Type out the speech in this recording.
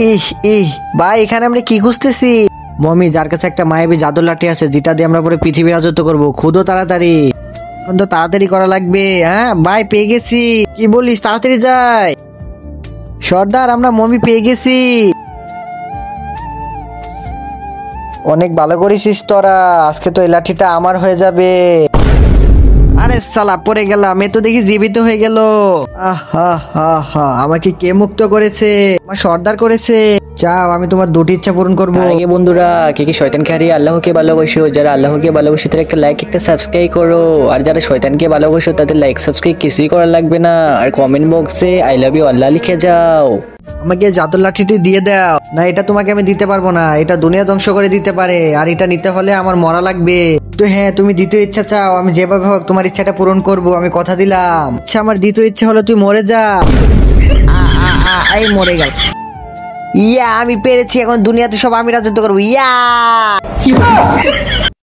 ইহ ইহ ভাই, এখানে আমরা কি খুঁজতেছি? মমি, যার কাছে একটা মায়াবী জাদুর লাঠি আছে যেটা দিয়ে আমরা পুরো পৃথিবী রাজত্ব করবো। খুদো তাড়াতাড়ি, এখন তো তাড়াতাড়ি করা লাগবে। হ্যাঁ ভাই, পেয়ে গেছি। কি বলিস, তাড়াতাড়ি যাই। সর্দার, আমরা মমি পেয়ে গেছি। অনেক ভালো করেছিস তোরা, আজকে তো এই লাঠিটা আমার হয়ে যাবে। আরে সালা, পড়ে গেলাম। এ তো দেখি জীবিত হয়ে গেল। আহা হা হা, আমাকে কে মুক্ত করেছে? আমার সর্দার করেছে। চাও, আমি তোমার দুটি ইচ্ছা পূরণ করবো। তার আগে বন্ধুরা, কে কি শয়তানকে হারিয়ে আল্লাহকে ভালোবাসো? যারা আল্লাহকে ভালোবাসো তারা একটা লাইক, একটা সাবস্ক্রাইব করো। আর যারা শয়তানকে ভালোবাসো তাদের লাইক সাবস্ক্রাইব কিছুই করা লাগবে না। আর কমেন্ট বক্সে আই লাভ ইউ আল্লাহ লিখে যাও। আমাকে জাদুর লাঠিটি দিয়ে দাও। না, এটা তোমাকে আমি দিতে পারবো না। এটা দুনিয়া ধ্বংস করে দিতে পারে, আর এটা নিতে হলে আমার মরা লাগবে। তো হ্যাঁ, তুমি দ্বিতীয় ইচ্ছা চাও, আমি যেভাবে হোক তোমার ইচ্ছাটা পূরণ করব, আমি কথা দিলাম। আচ্ছা, আমার দ্বিতীয় ইচ্ছা হলো তুই মরে যা। এই মরে গেল। ইয়া, আমি পেরেছি। এখন দুনিয়াতে সব আমি রাজত্ব করবো। ইয়া।